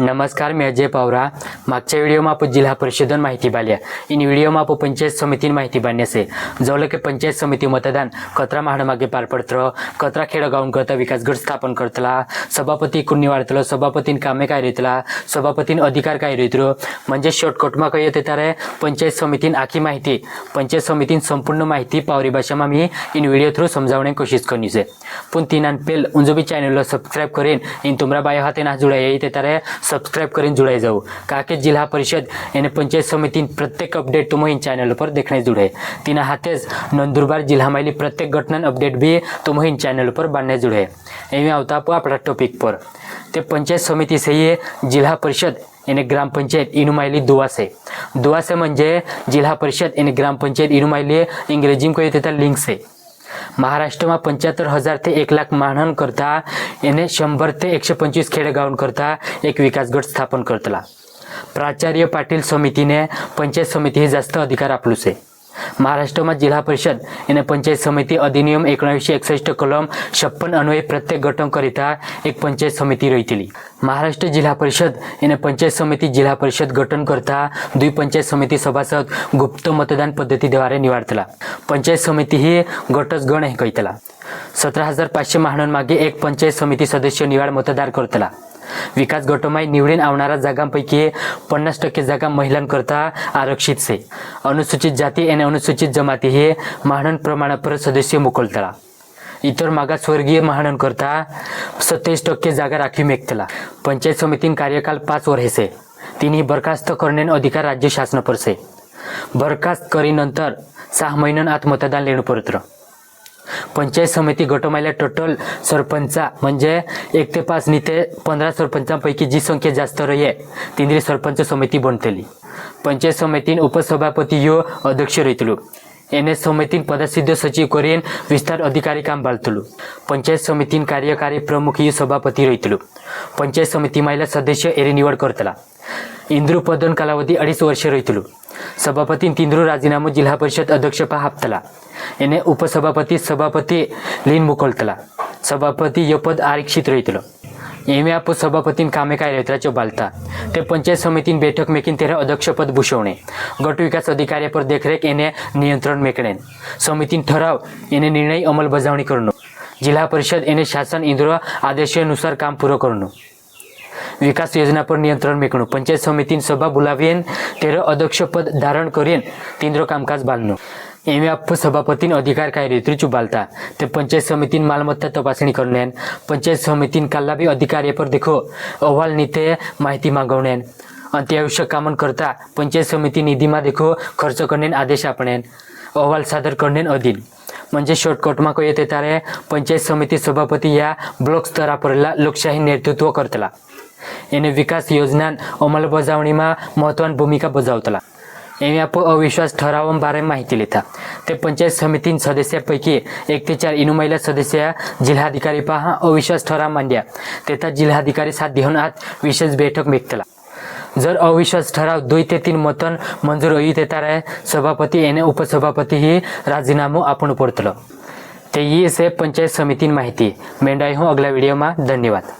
नमस्कार, मैं अजय पावरा। मागच्या व्हिडिओમાં आपण जिल्हा परिषदन माहिती बाल्या इन व्हिडिओમાં आपण पंचायत समितीन माहिती बांधण्याचे जवळ के पंचायत समिती मतदान कतरा महाडमागे पार पडतं, कतरा खेडगावून करता विकास गट स्थापन करतला, सभापती कोण निवडतलं, सभापतीन कामे काय रेतला, सभापतीन अधिकार काय रेतरो, म्हणजे शॉर्टकटમાં कहिए ते तारे पंचायत समितीन आखी माहिती, पंचायत समितीन संपूर्ण माहिती पावरी भाषाમાં मी इन व्हिडिओ थ्रू समजावणे कोशिश करनी छे। पण तीनान पेल उंजो भी चैनल सब्सक्राइब करेन इन तुमरा बाय हाथे ना जुड़ाई ते तारे सब्सक्राइब करें जुड़ाई जाओ काके जिला परिषद यानी पंचायत समिति प्रत्येक अपडेट तुम इन चैनल पर देखने जुड़े तीना हाथेज नंदुरबार जिला में प्रत्येक घटना अपडेट भी तुम इन चैनल पर बनने जुड़े। एवं आता अपना टॉपिक पर ते पंचायत समिति से ये जिला परिषद यानी ग्राम पंचायत इनुमाइली दुआ से म्हणजे जिला परिषद यानी ग्राम पंचायत इनुमाइली इंग्रजी में कही देता लिंक से महाराष्ट्र में 75,000 ते 1 लाख मानन करता यानी 100 ते 125 खेडेगाव करता एक विकास गट स्थापन करतला। प्राचार्य पाटील समितीने पंचायत समिती हे जास्त अधिकार आपलूसे। महाराष्ट्र में जिला परिषद यानी पंचायत समिति अधिनियम 1961 कलम 56 अन्वये प्रत्येक गटकरिता एक पंचायत समिति रही। महाराष्ट्र जिला परिषद यानी पंचायत समिति जिला परिषद गठन करता दुई पंचायत समिति सभासद गुप्त मतदान पद्धति द्वारे निवडतला। पंचायत समिति ही गटच गण हे कहितला। 17,500 महाणन मागे एक पंचायत समिति सदस्य निवड मतदार करतला। विकास गटमाई निवडून आवणारा जागांपैकी 50% जागा महिलांकरता आरक्षित से। अनुसूचित जाती आणि अनुसूचित जमाती हे महानन प्रमाणपत्र सदस्य मोकलतला। इतर मागासवर्गीय महाननकरता 27% जागा राखीव मेकतला। पंचायत समितीन कार्यकाल 5 वर्ष से। तिन्ही बरखास्त करणे अधिकार राज्य शासन पर से। बरखास्त करीनंतर 6 महिन्यान आत मतदान लेणं पडतं। पंचायत समिति गटमायला टोटल सरपंचा म्हणजे 1 ते 5 नीते 15 सरपंचांपैकी जी संख्या जास्त रहे तिंद्री सरपंच समिति बनतली। पंचायत समितीन उपसभापती यो अध्यक्ष रहितलो। एने समितीन पदसिद्ध सचिव करीन विस्तार अधिकारी काम बालतलो। पंचायत समितीन कार्यकारी प्रमुख यो सभापती रहितलो। पंचायत समिति महिला सदस्य एरी निवड करतला। इंद्रू पदन कालावधी 2.5 वर्ष रहितलो। सभापती तिंद्रू राजीनामो जिल्हा परिषद अध्यक्ष पा हापतला। एने उपसभापती सभापती लीन मुकलतला। सभापती य पद आरक्षित रहितलो। एमे आप सभापतीन कामे काय रेत्राचो बालता ते पंचायत समितीन बैठक मेकिन तेरा अध्यक्ष पद भूषवणे, गट विकास अधिकारी पर देखरेख एने नियंत्रण मेकणे, समितीन ठराव एने निर्णय अंमलबजावणी करणं, जिल्हा परिषद एने शासन इंद्र आदेशानुसार काम पूरं करणं, विकास योजना पर नियंत्रण मेकणं, पंचायत समितीन सभा बुलावीन तेरा अध्यक्ष पद धारण करीन तींद्र कामकाज बालणं। एमे आप सभापतीन अधिकार काय रेत्रीचू बालता ते पंचायत समितीन मालमत्ता तपासणी करणे, पंचायत समितीन काल्ला भी अधिकारी पर देखो अहवाल नीते माहिती मागवणे, अत्यावश्यक कामन करता पंचायत समिति निधीमा देखो खर्च करणे आदेश आपणे, अहवाल सादर करणे अधीन। म्हणजे शॉर्टकटમાં कहिए ते तारे पंचायत समिति सभापती या ब्लॉक स्तरापरला लोकशाही नेतृत्व करतला। एने विकास योजना अंमलबजावणीमा महत्त्वपूर्ण भूमिका बजावतला। एमे आप अविश्वास ठराव बारे माहिती लेता ते पंचायत समितीन सदस्यापैकी 1 ते 4 इनु महिला सदस्य जिल्हाधिकारी पहा अविश्वास ठराव मांड्या तेता जिल्हाधिकारी 7 दिवस आत विशेष बैठक मेकतला। जर अविश्वास ठराव 2 ते 3 मतन मंजूर होई तेता रे सभापती एने उपसभापती ही राजीनामो आपण पडतलो। ते ये से पंचायत समितीन माहिती मेंढाई हूँ अगला वीडियो में। धन्यवाद।